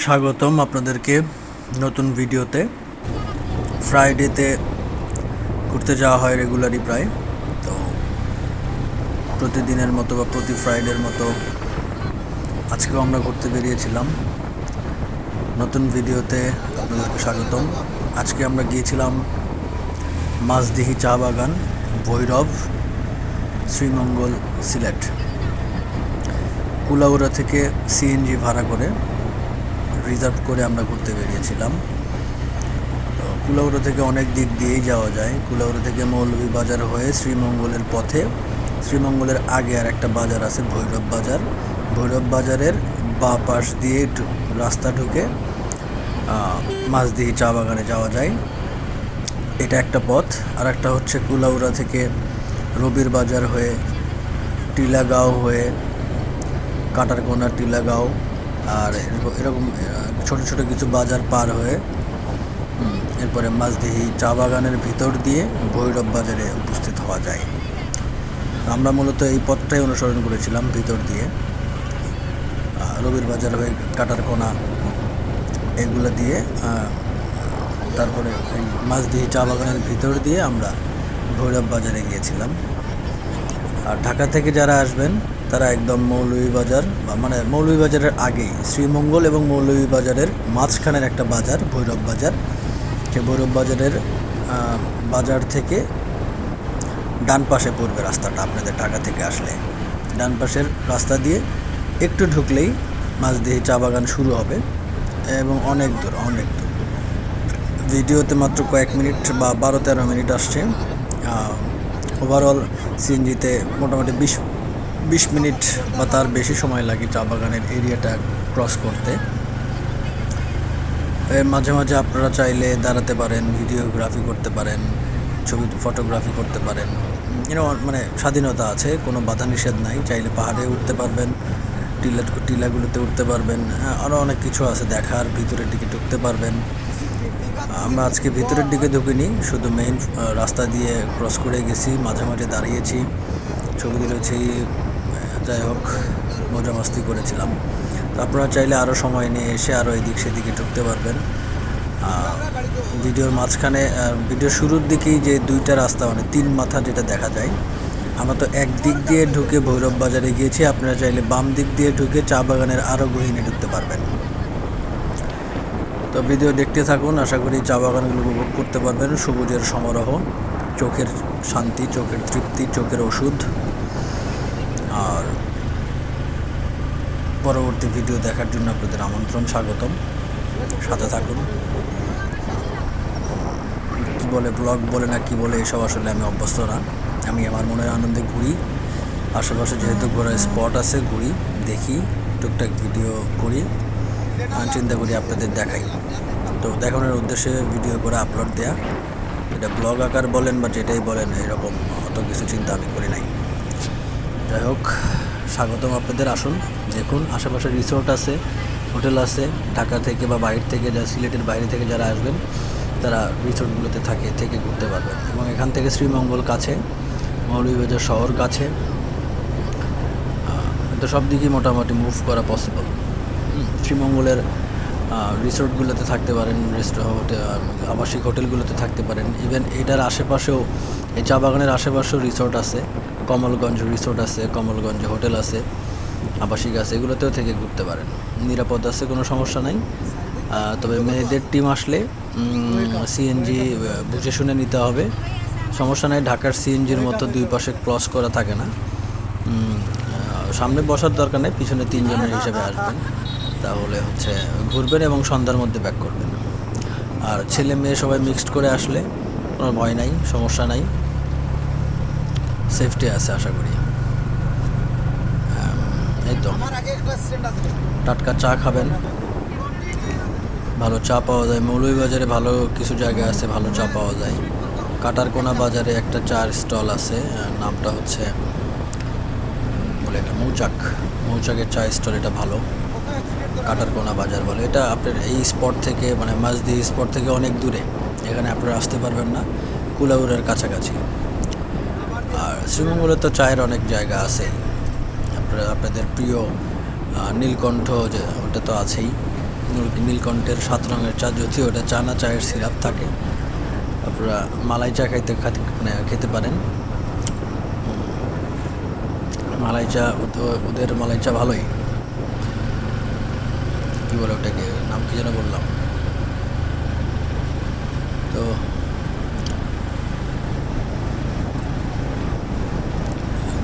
স্বাগতম আপনাদেরকে নতুন ভিডিওতে। ফ্রাইডেতে ঘুরতে যাওয়া হয় রেগুলারই প্রায়, তো প্রতিদিনের মতো বা প্রতি ফ্রাইডের মতো আজকেও আমরা ঘুরতে বেরিয়েছিলাম। নতুন ভিডিওতে আপনাদেরকে স্বাগতম। আজকে আমরা গিয়েছিলাম মাঝদিহি চা বাগান, ভৈরব, শ্রীমঙ্গল, সিলেট। কুলাউড়া থেকে সিএনজি ভাড়া করে রিজার্ভ করে আমরা ঘুরতে বেরিয়েছিলাম। তো কুলাউড়া থেকে অনেক দিক দিয়েই যাওয়া যায়। কুলাউড়া থেকে মৌলভীবাজার হয়ে শ্রীমঙ্গলের পথে, শ্রীমঙ্গলের আগে আর একটা বাজার আছে ভৈরব বাজার। ভৈরব বাজারের বাঁ পাশ দিয়ে রাস্তা ঢুকে মাঝদিহি চা বাগানে যাওয়া যায়, এটা একটা পথ। আর একটা হচ্ছে কুলাউড়া থেকে রবির বাজার হয়ে টিলাগাঁও হয়ে কাটারকোনা, টিলাগাঁও আর এরকম ছোট ছোট কিছু বাজার পার হয়ে এরপরে মাঝদিহি চা বাগানের ভিতর দিয়ে ভৈরব বাজারে উপস্থিত হওয়া যায়। আমরা মূলত এই পথটাই অনুসরণ করেছিলাম, ভিতর দিয়ে রবির বাজার হয়ে কাটারকোনা এগুলো দিয়ে, তারপরে এই মাঝদিহি চা বাগানের ভিতর দিয়ে আমরা ভৈরব বাজারে গিয়েছিলাম। আর ঢাকা থেকে যারা আসবেন তারা একদম মৌলভীবাজার, মানে মৌলভীবাজারের আগেই শ্রীমঙ্গল এবং মৌলভীবাজারের মাঝখানের একটা বাজার ভৈরব বাজার। সে ভৈরব বাজারের বাজার থেকে ডান পাশে পড়বে রাস্তাটা। আপনাদের ঢাকা থেকে আসলে ডান পাশের রাস্তা দিয়ে একটু ঢুকলেই মাঝদিহি চা বাগান শুরু হবে এবং অনেক দূর। ভিডিওতে মাত্র কয়েক মিনিট বা 12-13 মিনিট আসছে। ওভারঅল সিএনজিতে মোটামুটি 20 মিনিট বা তার বেশি সময় লাগে চা বাগানের এরিয়াটা ক্রস করতে। মাঝে মাঝে আপনারা চাইলে দাঁড়াতে পারেন, ভিডিওগ্রাফি করতে পারেন, ফটোগ্রাফি করতে পারেন, মানে স্বাধীনতা আছে, কোনো বাধা নিষেধ নাই। চাইলে পাহাড়ে উঠতে পারবেন, টিলাগুলোতে উঠতে পারবেন, আরও অনেক কিছু আছে দেখার। ভিতরের দিকে ঢুকতে পারবেন। আমরা আজকে ভিতরের দিকে ঢুকিনি, শুধু মেইন রাস্তা দিয়ে ক্রস করে গেছি, মাঝে মাঝে দাঁড়িয়েছি, ছবি তুলেছি, যাই হোক মজা মাস্তি করেছিলাম। তো আপনারা চাইলে আরও সময় নিয়ে এসে আরও এদিক সেদিকে ঢুকতে পারবেন। ভিডিওর মাঝখানে, ভিডিওর শুরুর দিকেই যে দুইটা রাস্তা, মানে 3 মাথা যেটা দেখা যায়, আমরা তো এক দিক দিয়ে ঢুকে ভৈরব বাজারে গিয়েছি। আপনারা চাইলে বাম দিক দিয়ে ঢুকে চা বাগানের আরও গহীনে ঢুকতে পারবেন। তো ভিডিও দেখতে থাকুন, আশা করি চা বাগানগুলো উপভোগ করতে পারবেন। সবুজের সমারোহ, চোখের শান্তি, চোখের তৃপ্তি, চোখের ওষুধ। আর পরবর্তী ভিডিও দেখার জন্য আপনাদের আমন্ত্রণ, স্বাগতম, সাথে থাকুন। কী বলে ব্লগ বলে না কি বলে, এসব আসলে আমি অভ্যস্ত না। আমি আমার মনের আনন্দে ঘুরি, আশেপাশে যেহেতু ঘোরার স্পট আছে ঘুরি, দেখি, টুকটাক ভিডিও করি, চিন্তা করি আপনাদের দেখাই। তো দেখানোর উদ্দেশ্যে ভিডিও করে আপলোড দেয়া, এটা ব্লগ আকার বলেন বা যেটাই বলেন, এরকম অত কিছু চিন্তা আমি করি নাই। যাই হোক, স্বাগতম আপনাদের। আসুন দেখুন, আশেপাশে রিসোর্ট আছে, হোটেল আছে। ঢাকা থেকে বা বাইরে থেকে, সিলেটের বাইরে থেকে যারা আসবেন তারা রিসোর্টগুলোতে থেকে ঘুরতে পারবেন। এবং এখান থেকে শ্রীমঙ্গল কাছে, মৌলভীবাজার শহর কাছে, তো সব দিকেই মোটামুটি মুভ করা পসিবল। শ্রীমঙ্গলের রিসোর্টগুলোতে থাকতে পারেন, আবাসিক হোটেলগুলোতে থাকতে পারেন। ইভেন এটার আশেপাশেও, এই চা বাগানের আশেপাশেও রিসোর্ট আছে। কমলগঞ্জ রিসোর্ট আছে, কমলগঞ্জে হোটেল আছে, আবাসিক আছে, এগুলোতেও থেকে ঘুরতে পারেন। নিরাপদ আছে, কোনো সমস্যা নাই। তবে মেয়েদের টিম আসলে সিএনজি বুঝে শুনে নিতে হবে, সমস্যা নাই। ঢাকার সিএনজির মতো দুই পাশে ক্রস করা থাকে না। সামনে বসার দরকার নেই, পিছনে 3 জনের হিসেবে আসবেন, তাহলে হচ্ছে ঘুরবেন এবং সন্ধ্যার মধ্যে ব্যাক করবেন। আর ছেলে মেয়ে সবাই মিক্সড করে আসলে কোনো ভয় নাই, সমস্যা নাই, সেফটি আছে আশা করি। এই তো, টাটকা চা খাবেন, ভালো চা পাওয়া যায়। মৌলভীবাজারে ভালো কিছু জায়গা আছে, ভালো চা পাওয়া যায়। কাটারকোনা বাজারে একটা চার স্টল আছে, নামটা হচ্ছে বলে মৌচাকের চা স্টল, এটা ভালো। কাটারকোনা বাজার বলে এটা। আপনার এই স্পট থেকে, মানে মাঝদিহি স্পট থেকে অনেক দূরে, এখানে আপনারা আসতে পারবেন না, কুলাউড়ার কাছাকাছি। আর শ্রীমঙ্গলে তো চায়ের অনেক জায়গা আছে, আপনাদের প্রিয় নীলকণ্ঠ, যে ওটা তো আছেই। নীলকণ্ঠের 7 রঙের চা, যদিও ওটা চা না, চায়ের সিরাপ থাকে। আপনারা মালাই চা খেতে পারেন। মালাই চা, ওদের মালাই চা ভালোই। কী বলে ওটাকে, নাম কি যেন বললাম। তো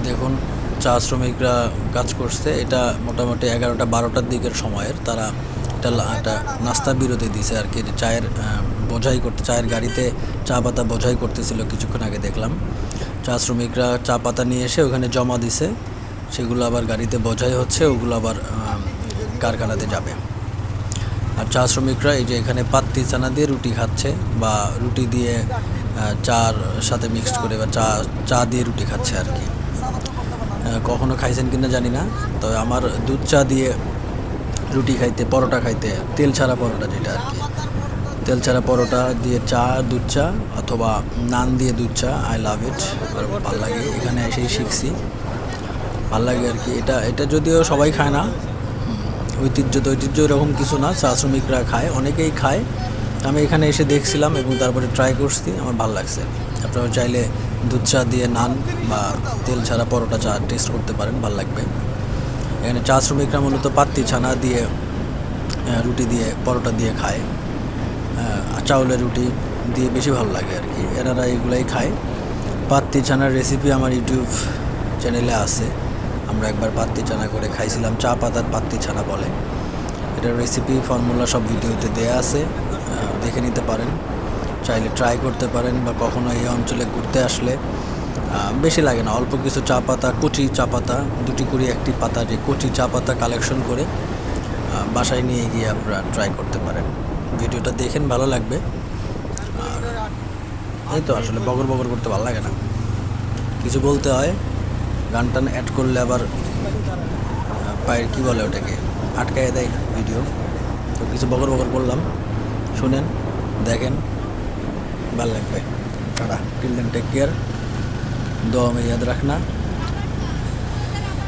দেখুন, চা শ্রমিকরা কাজ করছে। এটা মোটামুটি 11টা-12টার দিকের সময়ের। তারা একটা নাস্তা বিরতি দিছে আর কি। চায়ের চায়ের গাড়িতে চা পাতা বোঝাই করতেছিল কিছুক্ষণ আগে দেখলাম। চা শ্রমিকরা চা পাতা নিয়ে এসে ওখানে জমা দিছে, সেগুলো আবার গাড়িতে বোঝাই হচ্ছে, ওগুলো আবার কারখানাতে যাবে। আর চা শ্রমিকরা এই যে এখানে পাত্তি চানা দিয়ে রুটি খাচ্ছে, বা রুটি দিয়ে চার সাথে মিক্সড করে, বা চা দিয়ে রুটি খাচ্ছে আর কি। কখনো খাইছেন কিনা জানি না, তবে আমার দুধ চা দিয়ে রুটি খাইতে, পরোটা খাইতে, তেল ছাড়া পরোটা যেটা আর কি, তেল ছাড়া পরোটা দিয়ে চা, দুধ চা, অথবা নান দিয়ে দুধ চা, আই লাভ ইট, ভালো লাগে। এখানে এসেই শিখছি, ভালো লাগে আর কি। এটা যদিও সবাই খায় না, ঐতিহ্য এরকম কিছু না, চা শ্রমিকরা খায়, অনেকেই খায়। আমি এখানে এসে দেখছিলাম এবং তারপরে ট্রাই করছি, আমার ভালো লাগছে। আপনারা চাইলে দুধ চা দিয়ে নান বা তেল ছাড়া পরোটা চা টেস্ট করতে পারেন, ভালো লাগবে। এখানে চা শ্রমিকরা মূলত পাত্তি ছানা দিয়ে রুটি দিয়ে, পরোটা দিয়ে খায়, চাউলের রুটি দিয়ে বেশি ভালো লাগে আর কি। এনারা এগুলাই খায়। পাত্তি ছানার রেসিপি আমার ইউটিউব চ্যানেলে আছে। আমরা একবার পাত্তি ছানা করে খাইছিলাম, চা পাতার পাত্তি ছানা বলে। এটার রেসিপি ফর্মুলা সব ভিডিওতে দেয়া আছে, দেখে নিতে পারেন, চাইলে ট্রাই করতে পারেন। বা কখনো এই অঞ্চলে ঘুরতে আসলে বেশি লাগে না, অল্প কিছু চা পাতা, কচি চা পাতা, 2টি করে 1টি পাতা, যে কচি চা পাতা কালেকশন করে বাসায় নিয়ে গিয়ে আপনারা ট্রাই করতে পারেন। ভিডিওটা দেখেন, ভালো লাগবে। আর এই তো, আসলে বগর বগর করতে ভালো লাগে না, কিছু বলতে হয়। গান টান অ্যাড করলে আবার পায়ের কী বলে ওটাকে, আটকায় দেয় ভিডিও। তো কিছু বগর বগর করলাম, শুনেন, দেখেন, ভালো লাগবে। Tata, till then take care, दुआ में याद रखना,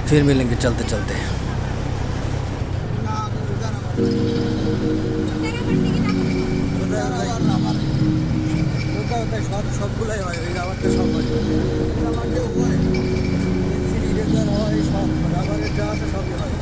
फिर मिलेंगे चलते चलते। সবগুলাই হয়, ওই রাবারটা সব হয়, রাবারটাও হয়, সিলিন্ডার হয়, সব রাবারের যা আছে সবই হয়।